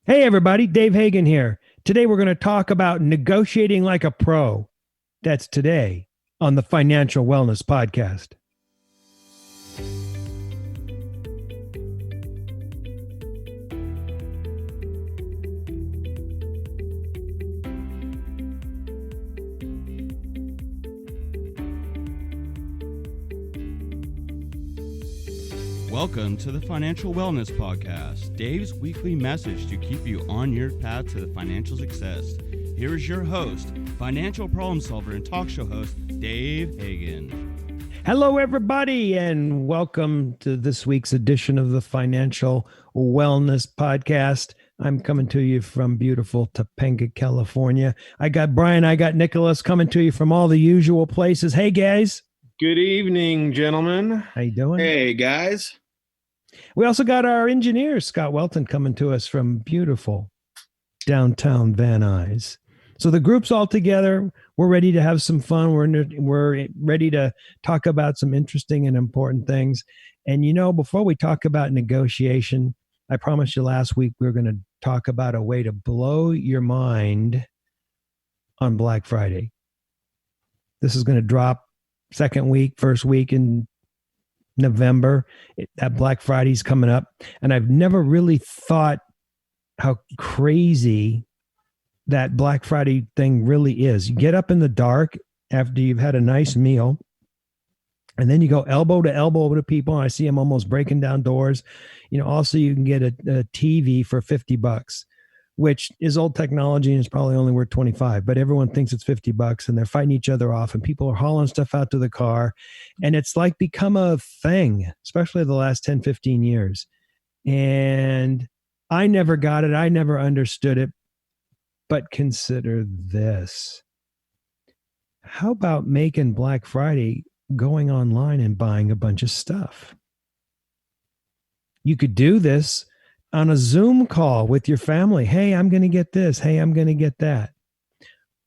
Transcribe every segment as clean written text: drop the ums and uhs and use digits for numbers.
Hey, everybody, Dave Hagan here. Today, we're going to talk about negotiating like a pro. That's today on the Financial Wellness Podcast. Welcome to the Financial Wellness Podcast, Dave's weekly message to keep you on your path to the financial success. Here is your host, financial problem solver and talk show host, Dave Hagan. Hello, everybody, and welcome to this week's edition of the Financial Wellness Podcast. I'm coming to you from beautiful Topanga, California. I got Brian, I got Nicholas coming to you from all the usual places. Hey, guys. Good evening, gentlemen. How you doing? Hey, guys. We also got our engineer, Scott Welton, coming to us from beautiful downtown Van Nuys. So the group's all together. We're ready to have some fun. We're ready to talk about some interesting and important things. And, you know, before we talk about negotiation, I promised you last week we were going to talk about a way to blow your mind on Black Friday. This is going to drop second week, first week in November. That Black Friday's coming up. And I've never really thought how crazy that Black Friday thing really is. You get up in the dark after you've had a nice meal, and then you go elbow to elbow to people. And I see them almost breaking down doors. You know, also you can get a TV for $50, which is old technology and it's probably only worth 25, but everyone thinks it's $50 and they're fighting each other off and people are hauling stuff out to the car. And it's like become a thing, especially the last 10, 15 years. And I never got it. I never understood it. But consider this. How about making Black Friday going online and buying a bunch of stuff? You could do this on a Zoom call with your family. Hey, I'm going to get this. Hey, I'm going to get that.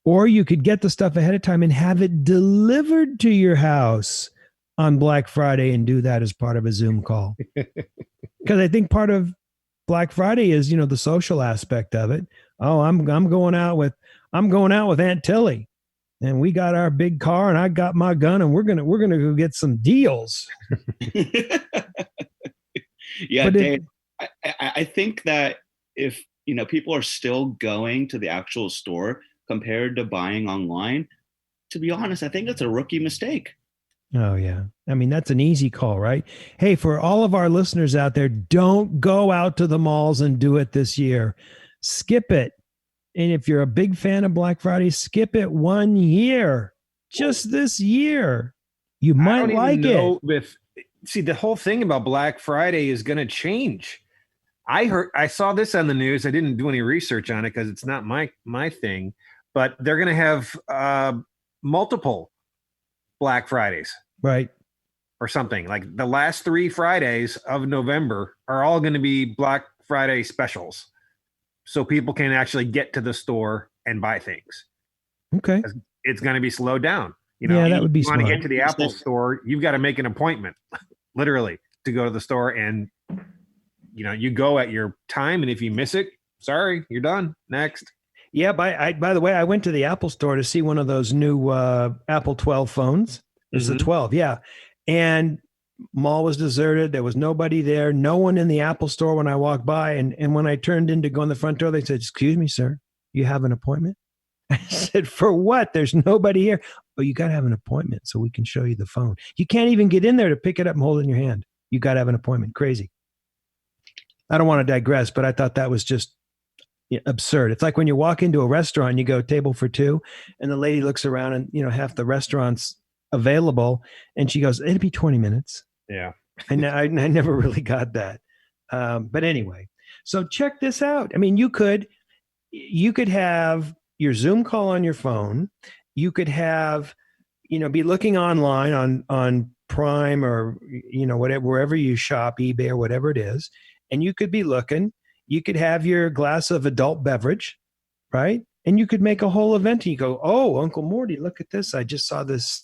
Or you could get the stuff ahead of time and have it delivered to your house on Black Friday and do that as part of a Zoom call. Because I think part of Black Friday is, you know, the social aspect of it. Oh, I'm going out with Aunt Tilly, and we got our big car and I got my gun and we're going to go get some deals. Yeah, But Dave, I think that if, you know, people are still going to the actual store compared to buying online, to be honest, I think that's a rookie mistake. Oh, yeah. I mean, that's an easy call, right? Hey, for all of our listeners out there, don't go out to the malls and do it this year. Skip it. And if you're a big fan of Black Friday, skip it 1 year. Just this year. You might like it. See, the whole thing about Black Friday is going to change. I saw this on the news. I didn't do any research on it because it's not my thing, but they're going to have multiple Black Fridays. Right. Or something. Like the last 3 Fridays of November are all going to be Black Friday specials. So people can actually get to the store and buy things. Okay. It's going to be slowed down. You know, yeah, that would be smart. You want to smart. get to the Apple store, you've got to make an appointment, literally, to go to the store. And, you know, you go at your time. And if you miss it, sorry, you're done. Next. Yeah. By the way, I went to the Apple store to see one of those new Apple 12 phones. It's the 12. Yeah. And mall was deserted. There was nobody there. No one in the Apple store when I walked by. And when I turned in to go in the front door, they said, "Excuse me, sir, you have an appointment?" I said, "For what? There's nobody here." "Oh, you got to have an appointment so we can show you the phone. You can't even get in there to pick it up and hold it in your hand. You got to have an appointment." Crazy. I don't want to digress, but I thought that was just absurd. It's like when you walk into a restaurant, you go table for 2, and the lady looks around and, you know, half the restaurant's available. And she goes, "It'll be 20 minutes. Yeah. And I never really got that. But anyway, so check this out. I mean, you could have your Zoom call on your phone. You could have, you know, be looking online on Prime or, you know, whatever, wherever you shop, eBay or whatever it is. And you could be looking, you could have your glass of adult beverage, right? And you could make a whole event. And you go, oh, Uncle Morty, look at this. I just saw this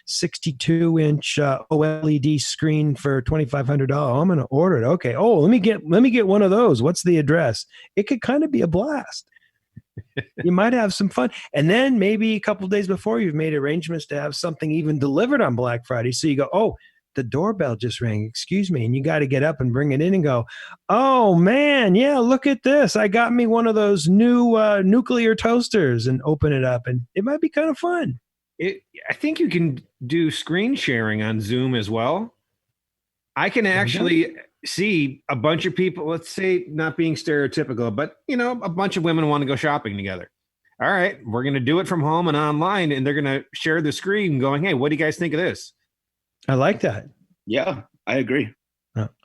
62-inch OLED screen for $2,500. I'm going to order it. Okay. Oh, let me get one of those. What's the address? It could kind of be a blast. You might have some fun. And then maybe a couple of days before, you've made arrangements to have something even delivered on Black Friday. So you go, oh, the doorbell just rang. Excuse me. And you got to get up and bring it in and go, oh, man, yeah, look at this. I got me one of those new nuclear toasters, and open it up. And it might be kind of fun. I think you can do screen sharing on Zoom as well. I can actually see a bunch of people, let's say, not being stereotypical, but, a bunch of women want to go shopping together. All right, we're going to do it from home and online, and they're going to share the screen going, hey, what do you guys think of this? I like that. Yeah, I agree.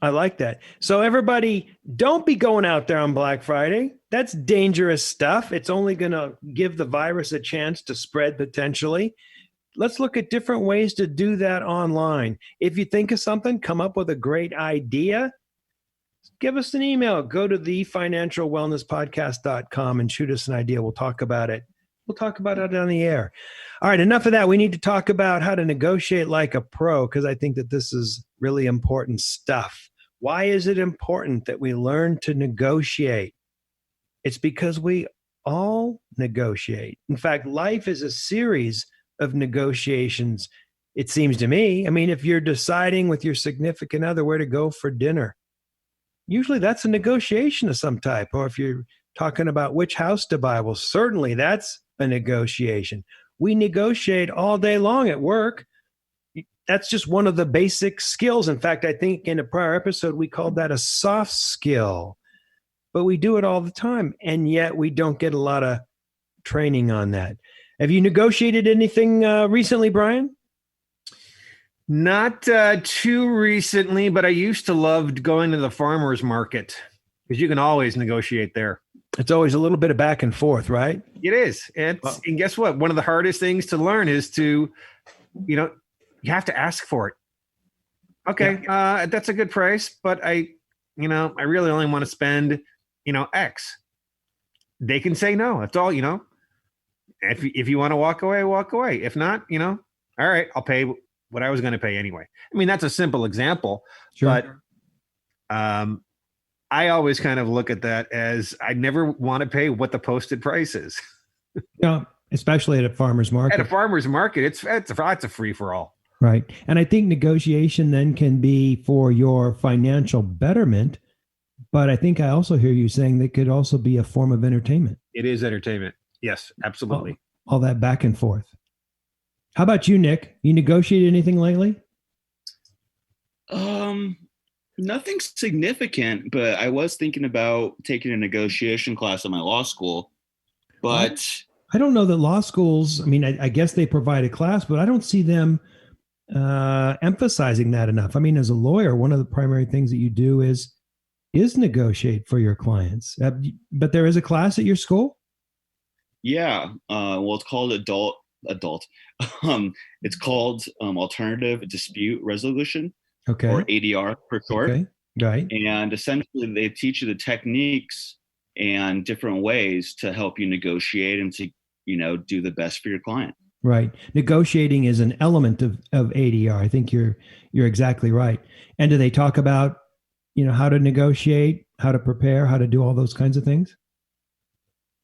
I like that. So everybody, don't be going out there on Black Friday. That's dangerous stuff. It's only going to give the virus a chance to spread potentially. Let's look at different ways to do that online. If you think of something, come up with a great idea, give us an email. Go to thefinancialwellnesspodcast.com and shoot us an idea. We'll talk about it. We'll talk about it on the air. All right, enough of that. We need to talk about how to negotiate like a pro, because I think that this is really important stuff. Why is it important that we learn to negotiate? It's because we all negotiate. In fact, life is a series of negotiations, it seems to me. I mean, if you're deciding with your significant other where to go for dinner, usually that's a negotiation of some type. Or if you're talking about which house to buy, well, certainly that's a negotiation. We negotiate all day long at work. That's just one of the basic skills. In fact, I think in a prior episode, we called that a soft skill, but we do it all the time. And yet we don't get a lot of training on that. Have you negotiated anything recently, Brian? Not too recently, but I used to love going to the farmer's market because you can always negotiate there. It's always a little bit of back and forth, right? It is. And guess what? One of the hardest things to learn is to, you have to ask for it. Okay, yeah. That's a good price, but I really only want to spend, X. They can say no. That's all, If you want to walk away, walk away. If not, all right, I'll pay what I was going to pay anyway. I mean, that's a simple example, sure. But I always kind of look at that as I never want to pay what the posted price is. Especially at a farmer's market. At a farmer's market, it's a free for all. Right. And I think negotiation then can be for your financial betterment. But I think I also hear you saying that could also be a form of entertainment. It is entertainment. Yes, absolutely. All that back and forth. How about you, Nick? You negotiated anything lately? Nothing significant, but I was thinking about taking a negotiation class at my law school. But I don't know that law schools, I mean, I guess they provide a class, but I don't see them emphasizing that enough. I mean, as a lawyer, one of the primary things that you do is negotiate for your clients. But there is a class at your school? Yeah. Well, it's called adult. It's called Alternative Dispute Resolution. Okay. Or ADR for short. Okay. Right. And essentially they teach you the techniques and different ways to help you negotiate and to, do the best for your client. Right. Negotiating is an element of ADR. I think you're exactly right. And do they talk about, how to negotiate, how to prepare, how to do all those kinds of things?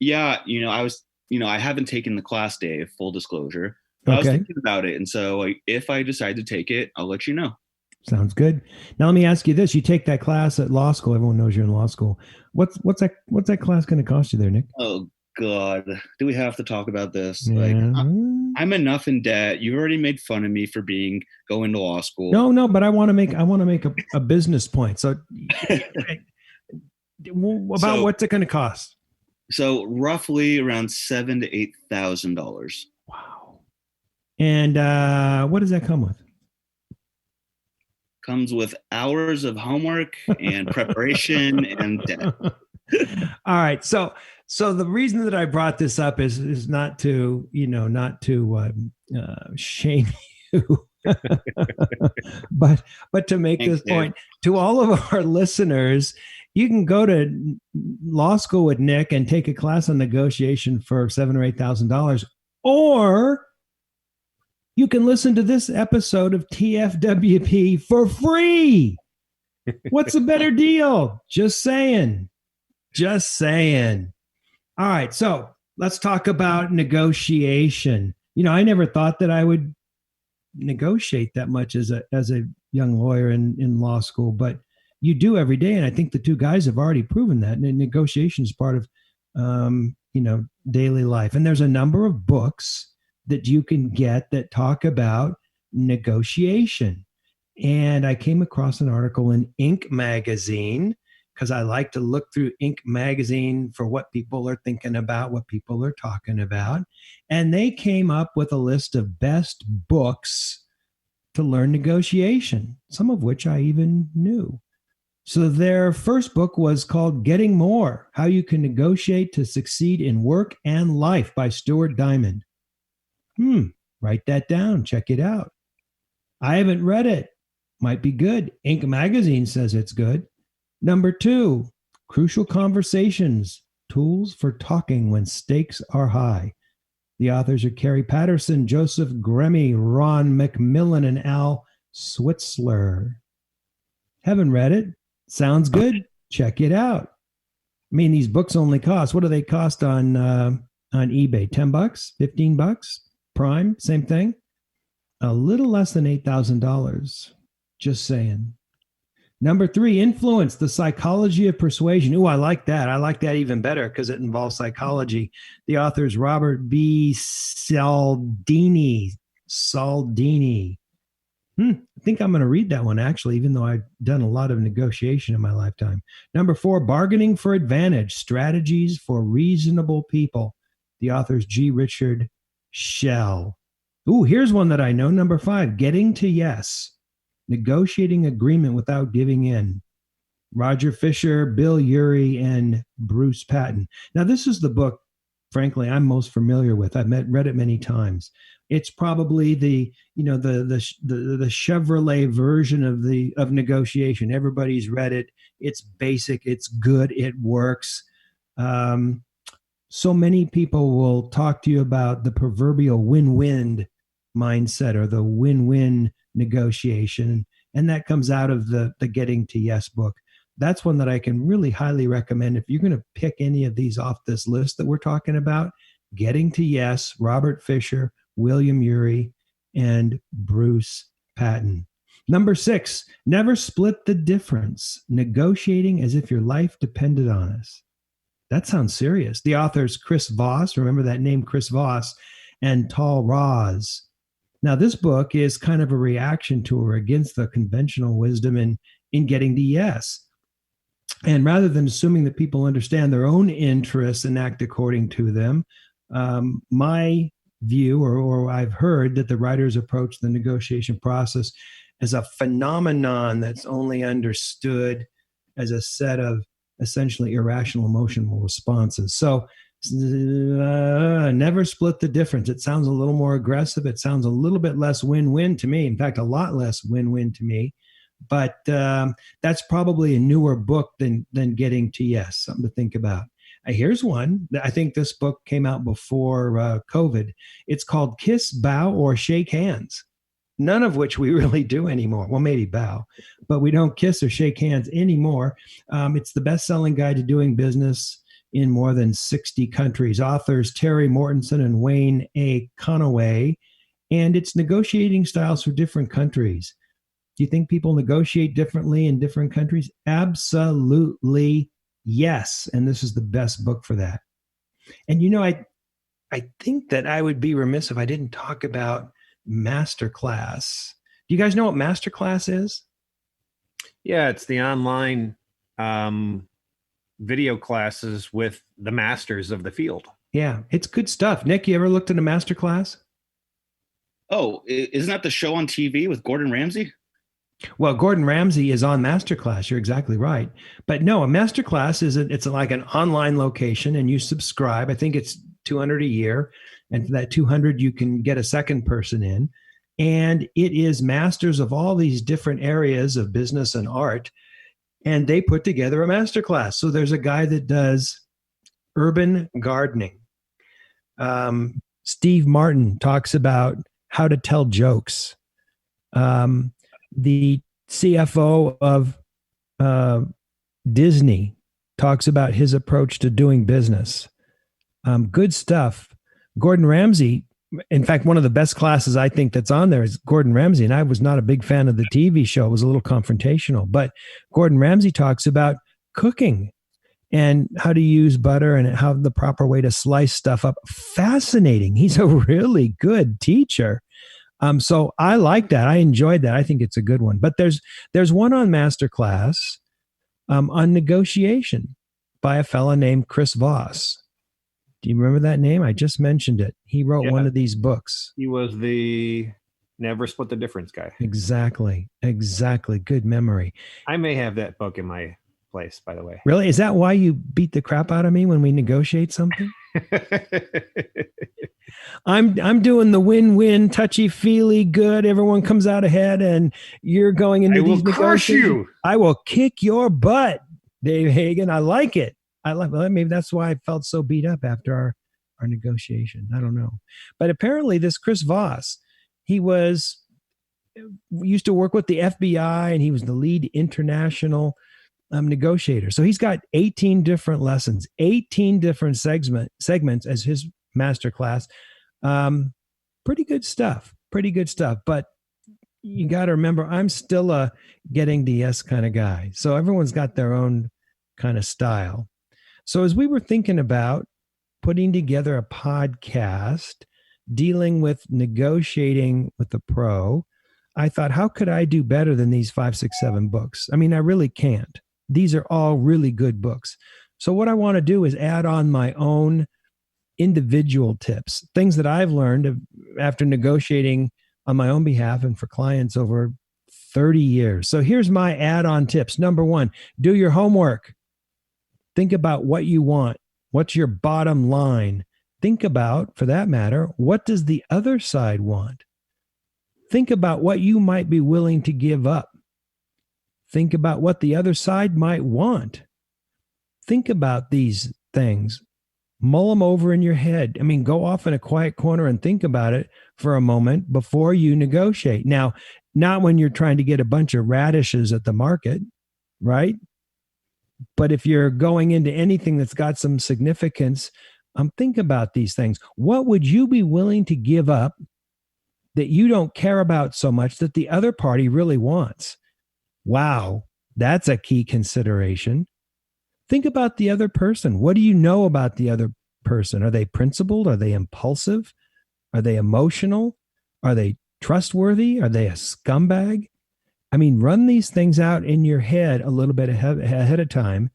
Yeah. I haven't taken the class, Dave, full disclosure. But I was thinking about it. And so if I decide to take it, I'll let you know. Sounds good. Now let me ask you this: you take that class at law school. Everyone knows you're in law school. What's that class going to cost you there, Nick? Oh God, do we have to talk about this? Yeah. Like, I'm enough in debt. You already made fun of me for going to law school. No, but I want to make a business point. So, what's it going to cost? So roughly around $7,000 to $8,000. Wow. And what does that come with? Comes with hours of homework and preparation and debt. All right. So the reason that I brought this up is not to shame you, but to make this point to all of our listeners. You can go to law school with Nick and take a class on negotiation for $7,000 or $8,000, or you can listen to this episode of TFWP for free. What's a better deal? Just saying. Just saying. All right, so let's talk about negotiation. I never thought that I would negotiate that much as a young lawyer in law school, but you do every day, and I think the two guys have already proven that. And negotiation is part of daily life. And there's a number of books that you can get that talk about negotiation. And I came across an article in Inc. magazine, because I like to look through Inc. magazine for what people are thinking about, what people are talking about. And they came up with a list of best books to learn negotiation, some of which I even knew. So their first book was called Getting More: How You Can Negotiate to Succeed in Work and Life by Stuart Diamond. Write that down. Check it out. I haven't read it. Might be good. Inc. magazine says it's good. Number 2, Crucial Conversations: Tools for Talking When Stakes Are High. The authors are Carrie Patterson, Joseph Gremme, Ron McMillan, and Al Switzler. Haven't read it. Sounds good. Check it out. I mean, these books only cost, what do they cost on eBay? $10, $15? Prime, same thing. A little less than $8,000. Just saying. Number 3, Influence: The Psychology of Persuasion. Ooh, I like that. I like that even better because it involves psychology. The author is Robert B. Cialdini. I think I'm going to read that one, actually, even though I've done a lot of negotiation in my lifetime. Number 4, Bargaining for Advantage: Strategies for Reasonable People. The author is G. Richard Schell. Ooh, here's one that I know. Number 5, Getting to Yes: Negotiating Agreement Without Giving In. Roger Fisher, Bill Urey, and Bruce Patton. Now, this is the book, frankly, I'm most familiar with. I've read it many times. It's probably the Chevrolet version of negotiation. Everybody's read it. It's basic. It's good. It works. So many people will talk to you about the proverbial win-win mindset or the win-win negotiation. And that comes out of the Getting to Yes book. That's one that I can really highly recommend. If you're going to pick any of these off this list that we're talking about, Getting to Yes, Robert Fisher, William Urey, and Bruce Patton. Number 6, Never Split the Difference: Negotiating as if your life depended on us. That sounds serious. The author's Chris Voss, remember that name, Chris Voss, and Tal Raz. Now, this book is kind of a reaction to or against the conventional wisdom in getting to yes. And rather than assuming that people understand their own interests and act according to them, my view, or I've heard that the writers approach the negotiation process as a phenomenon that's only understood as a set of essentially irrational emotional responses. So never split the difference. It sounds a little more aggressive. It sounds a little bit less win-win to me. In fact, a lot less win-win to me. But that's probably a newer book than Getting to Yes, something to think about. Here's one. I think this book came out before COVID. It's called Kiss, Bow, or Shake Hands, none of which we really do anymore. Well, maybe bow, but we don't kiss or shake hands anymore. It's the best-selling guide to doing business in more than 60 countries. Authors Terry Mortensen and Wayne A. Conaway, and it's negotiating styles for different countries. Do you think people negotiate differently in different countries? Absolutely yes. And this is the best book for that. And you know, I think that I would be remiss if I didn't talk about Masterclass. Do you guys know what Masterclass is? Yeah, it's the online video classes with the masters of the field. Yeah, it's good stuff. Nick, you ever looked at a Masterclass? Oh, isn't that the show on TV with Gordon Ramsay? Well, Gordon Ramsay is on Masterclass. You're exactly right. But no, a Masterclass it's like an online location, and you subscribe. I think it's $200 a year. And for that $200, you can get a second person in. And it is masters of all these different areas of business and art. and they put together a masterclass. So there's a guy that does urban gardening. Steve Martin talks about how to tell jokes. The CFO of Disney talks about his approach to doing business. Good stuff. Gordon Ramsay, in fact, one of the best classes I think that's on there is Gordon Ramsay. And I was not a big fan of the TV show. It was a little confrontational. But Gordon Ramsay talks about cooking and how to use butter and how the proper way to slice stuff up. Fascinating. He's a really good teacher. So I like that. I enjoyed that. I think it's a good one. But there's one on Masterclass on negotiation by a fella named Chris Voss. Do you remember that name? I just mentioned it. He wrote one of these books. He was the Never Split the Difference guy. Exactly. Good memory. I may have that book in my place, by the way. Really? Is that why you beat the crap out of me when we negotiate something? I'm doing the win-win, touchy-feely, good. Everyone comes out ahead, and you're going into these negotiations. Crush you. I will kick your butt, Dave Hagen. I like it. Maybe that's why I felt so beat up after our negotiation. I don't know. But apparently this Chris Voss, he used to work with the FBI, and he was the lead international negotiator. So he's got 18 different lessons, 18 different segments as his masterclass. Pretty good stuff. But you got to remember, I'm still a getting the yes kind of guy. So everyone's got their own kind of style. So as we were thinking about putting together a podcast dealing with negotiating with the pro, I thought, how could I do better than these 5, 6, 7 books? I mean, I really can't. These are all really good books. So what I want to do is add on my own individual tips, things that I've learned after negotiating on my own behalf and for clients over 30 years. So here's my add-on tips. Number 1, do your homework. Think about what you want. What's your bottom line? Think about, for that matter, what does the other side want? Think about what you might be willing to give up. Think about what the other side might want. Think about these things. Mull them over in your head. I mean, go off in a quiet corner and think about it for a moment before you negotiate. Now, not when you're trying to get a bunch of radishes at the market, right? But if you're going into anything that's got some significance, think about these things. What would you be willing to give up that you don't care about so much that the other party really wants? Wow, that's a key consideration. Think about the other person. What do you know about the other person? Are they principled? Are they impulsive? Are they emotional? Are they trustworthy? Are they a scumbag? I mean, run these things out in your head a little bit ahead of time.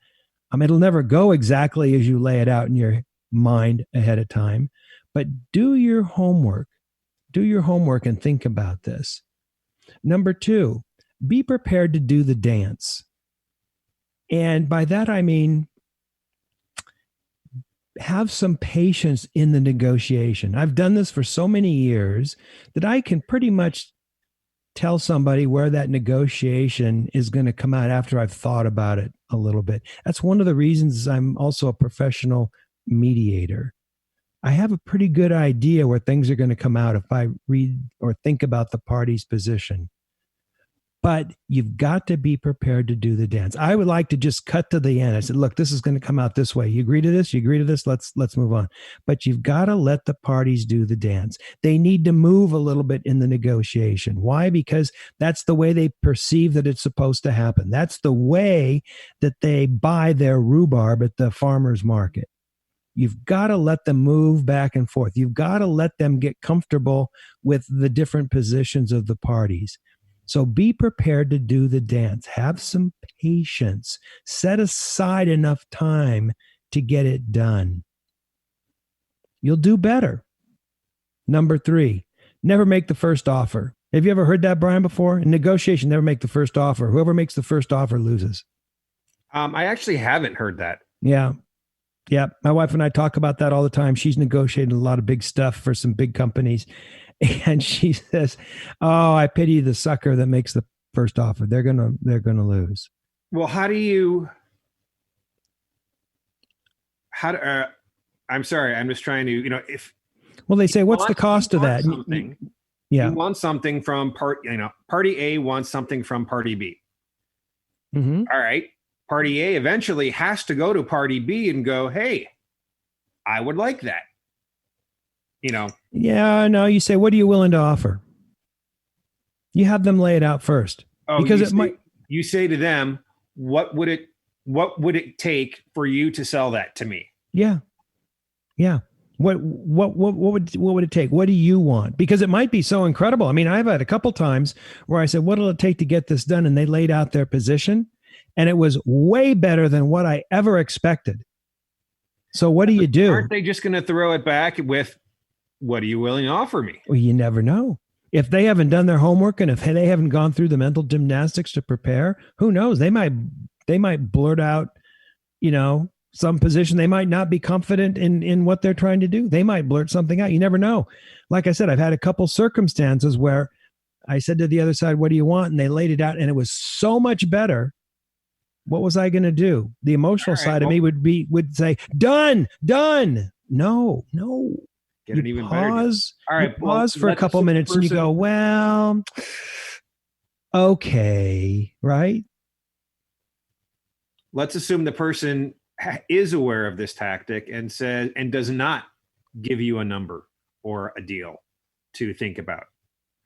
It'll never go exactly as you lay it out in your mind ahead of time, but do your homework. Do your homework and think about this. Number 2, be prepared to do the dance. And by that, I mean, have some patience in the negotiation. I've done this for so many years that I can pretty much tell somebody where that negotiation is going to come out after I've thought about it a little bit. That's one of the reasons I'm also a professional mediator. I have a pretty good idea where things are going to come out if I read or think about the party's position. But you've got to be prepared to do the dance. I would like to just cut to the end. I said, look, this is going to come out this way. You agree to this? You agree to this? Let's move on. But you've got to let the parties do the dance. They need to move a little bit in the negotiation. Why? Because that's the way they perceive that it's supposed to happen. That's the way that they buy their rhubarb at the farmer's market. You've got to let them move back and forth. You've got to let them get comfortable with the different positions of the parties. So be prepared to do the dance. Have some patience. Set aside enough time to get it done. You'll do better. Number 3, never make the first offer. Have you ever heard that, Brian, before? In negotiation, never make the first offer. Whoever makes the first offer loses. I actually haven't heard that. Yeah. My wife and I talk about that all the time. She's negotiating a lot of big stuff for some big companies. And she says, oh, I pity the sucker that makes the first offer. They're gonna lose. Well, I'm sorry, I'm just trying to, if Well, they say, you what's the want- cost you of want that? something, Yeah. you want something from party A wants something from party B. Mm-hmm. All right. Party A eventually has to go to party B and go, hey, I would like that. Yeah, no, you say, what are you willing to offer? You have them lay it out first. Because you say to them, what would it take for you to sell that to me? Yeah. Yeah. What would it take? What do you want? Because it might be so incredible. I mean, I've had a couple times where I said, what'll it take to get this done? And they laid out their position and it was way better than what I ever expected. So what do you do? Aren't they just going to throw it back with, what are you willing to offer me? Well, you never know. If they haven't done their homework and if they haven't gone through the mental gymnastics to prepare, who knows? They might blurt out, some position. They might not be confident in what they're trying to do. They might blurt something out. You never know. Like I said, I've had a couple circumstances where I said to the other side, what do you want? And they laid it out and it was so much better. What was I going to do? The emotional side of me would say, done. No. Get it even better. All right. Pause for a couple minutes and you go, well, okay. Right. Let's assume the person is aware of this tactic and does not give you a number or a deal to think about.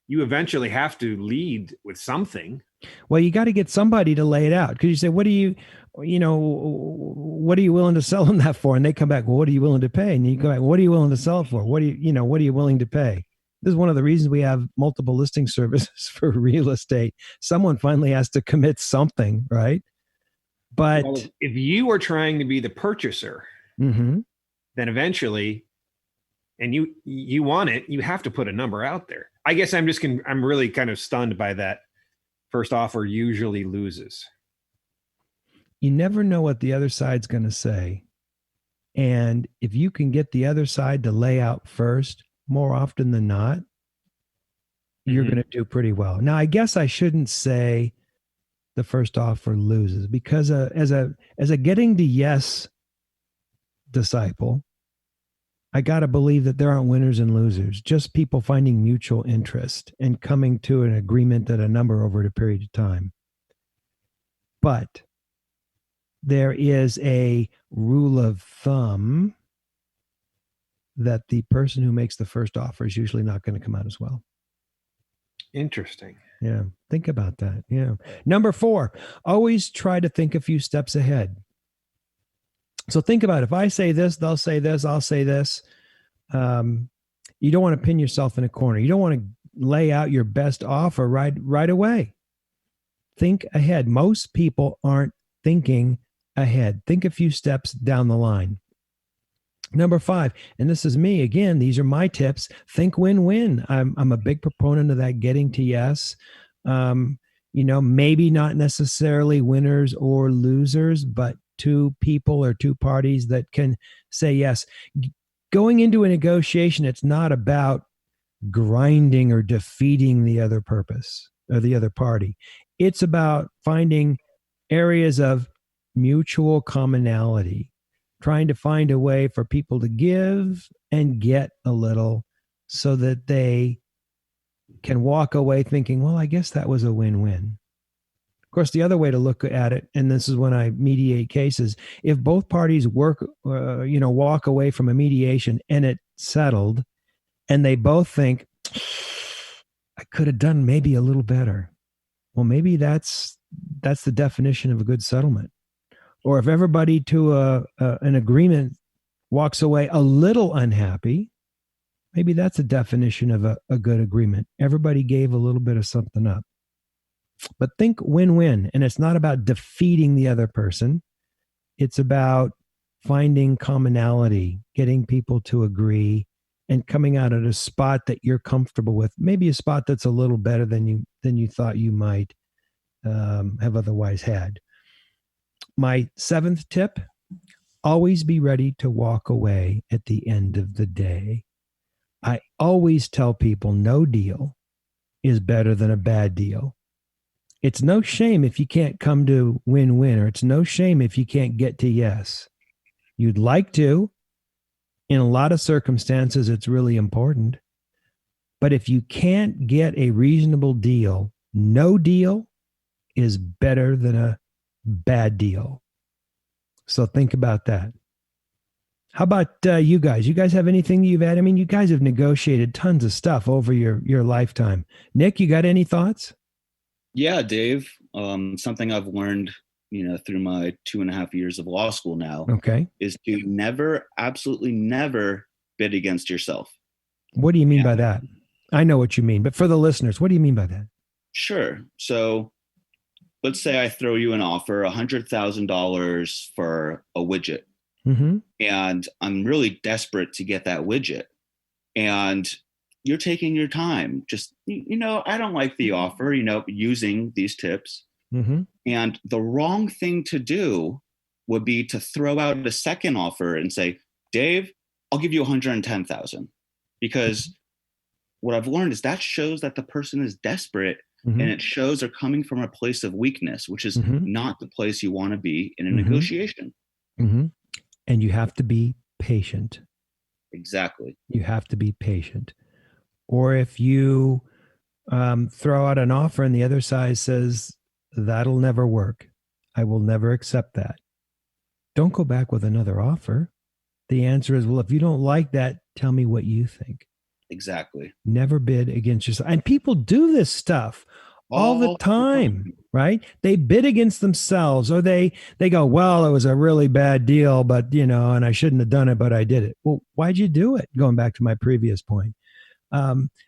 You eventually have to lead with something. Well, you got to get somebody to lay it out because you say, what are you willing to sell them that for? And they come back, well, what are you willing to pay? And you go back, what are you willing to sell it for? What are you willing to pay? This is one of the reasons we have multiple listing services for real estate. Someone finally has to commit something, right? But if you are trying to be the purchaser, then eventually, and you want it, you have to put a number out there. I guess I'm really kind of stunned by that. First offer usually loses. You never know what the other side's going to say. And if you can get the other side to lay out first, more often than not, you're going to do pretty well. Now, I guess I shouldn't say the first offer loses because as a getting to yes disciple, I got to believe that there aren't winners and losers, just people finding mutual interest and coming to an agreement at a number over a period of time. But there is a rule of thumb that the person who makes the first offer is usually not going to come out as well. Interesting. Yeah. Think about that. Yeah. Number 4, always try to think a few steps ahead. So think about it. If I say this, they'll say this, I'll say this. You don't want to pin yourself in a corner. You don't want to lay out your best offer right away. Think ahead. Most people aren't thinking ahead. Think a few steps down the line. Number 5, and this is me again, these are my tips. Think win-win. I'm a big proponent of that getting to yes. Maybe not necessarily winners or losers, but 2 people or 2 parties that can say yes. Going into a negotiation, it's not about grinding or defeating the other purpose or the other party. It's about finding areas of mutual commonality, trying to find a way for people to give and get a little so that they can walk away thinking, well, I guess that was a win-win. Of course, the other way to look at it, and this is when I mediate cases, if both parties walk away from a mediation and it's settled and they both think, I could have done maybe a little better. Well, maybe that's the definition of a good settlement. Or if everybody to an agreement walks away a little unhappy, maybe that's a definition of a good agreement. Everybody gave a little bit of something up. But think win-win. And it's not about defeating the other person. It's about finding commonality, getting people to agree, and coming out at a spot that you're comfortable with. Maybe a spot that's a little better than you thought you might have otherwise had. My 7th tip, always be ready to walk away at the end of the day. I always tell people no deal is better than a bad deal. It's no shame if you can't come to win-win, or it's no shame if you can't get to yes. You'd like to. In a lot of circumstances, it's really important. But if you can't get a reasonable deal, no deal is better than a bad deal. So think about that. How about you guys? You guys have anything you've had? I mean, you guys have negotiated tons of stuff over your lifetime. Nick, you got any thoughts? Yeah, Dave. Something I've learned, through my 2.5 years of law school now, is to never, absolutely never bid against yourself. What do you mean by that? I know what you mean, but for the listeners, what do you mean by that? Sure. So let's say I throw you an offer, $100,000 for a widget. Mm-hmm. And I'm really desperate to get that widget. And you're taking your time. Just, I don't like the offer, using these tips. Mm-hmm. And the wrong thing to do would be to throw out a second offer and say, Dave, I'll give you $110,000. Because what I've learned is that shows that the person is desperate, and it shows they're coming from a place of weakness, which is not the place you want to be in a negotiation. Mm-hmm. And you have to be patient. Exactly. You have to be patient. Or if you throw out an offer and the other side says, that'll never work, I will never accept that, don't go back with another offer. The answer is, well, if you don't like that, tell me what you think. Exactly. Never bid against yourself. And people do this stuff all the time, right? They bid against themselves, or they go, well, it was a really bad deal, but, and I shouldn't have done it, but I did it. Well, why'd you do it? Going back to my previous point.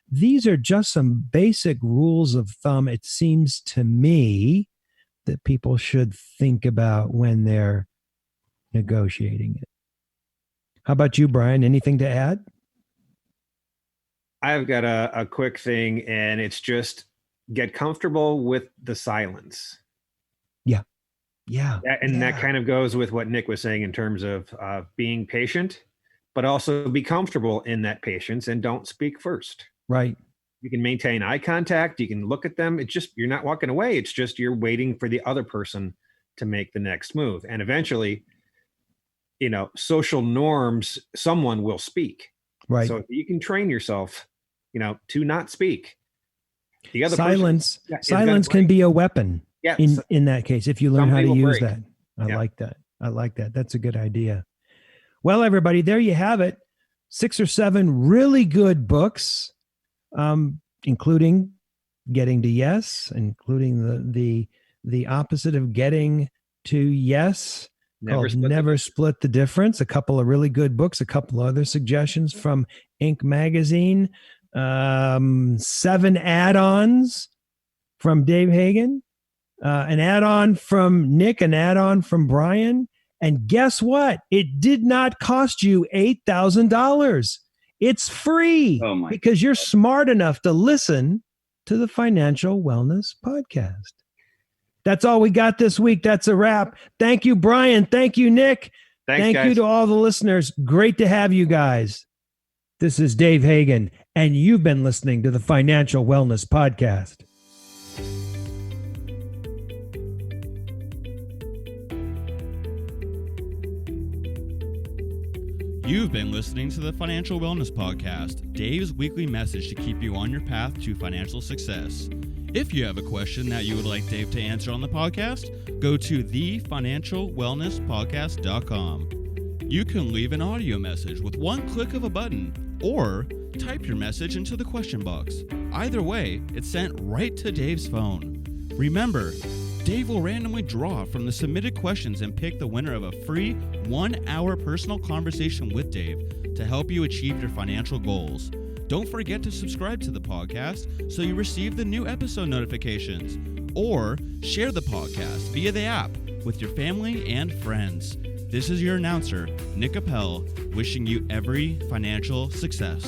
These are just some basic rules of thumb, it seems to me, that people should think about when they're negotiating it. How about you, Brian? Anything to add? I've got a quick thing, and it's just get comfortable with the silence. Yeah. And that kind of goes with what Nick was saying in terms of being patient, but also be comfortable in that patience and don't speak first. Right. You can maintain eye contact. You can look at them. It's just, you're not walking away. It's just, you're waiting for the other person to make the next move. And eventually, social norms, someone will speak. Right. So you can train yourself, to not speak. The other silence can be a weapon. Yeah. In that case, if you learn how to use break. that. I like that. That's a good idea. Well, everybody, there you have it. 6 or 7 really good books, including Getting to Yes, including the opposite of getting to yes. Never Split the Difference. A couple of really good books, a couple other suggestions from Inc. magazine, 7 add-ons from Dave Hagen, an add-on from Nick, an add-on from Brian. And guess what? It did not cost you $8,000. It's free because you're smart enough to listen to the Financial Wellness Podcast. That's all we got this week. That's a wrap. Thank you, Brian. Thank you, Nick. Thanks, guys. You to all the listeners. Great to have you guys. This is Dave Hagen, and you've been listening to the Financial Wellness Podcast. You've been listening to the Financial Wellness Podcast, Dave's weekly message to keep you on your path to financial success. If you have a question that you would like Dave to answer on the podcast, go to thefinancialwellnesspodcast.com. You can leave an audio message with one click of a button, or type your message into the question box. Either way, it's sent right to Dave's phone. Remember, Dave will randomly draw from the submitted questions and pick the winner of a free 1-hour personal conversation with Dave to help you achieve your financial goals. Don't forget to subscribe to the podcast so you receive the new episode notifications, or share the podcast via the app with your family and friends. This is your announcer, Nick Appel, wishing you every financial success.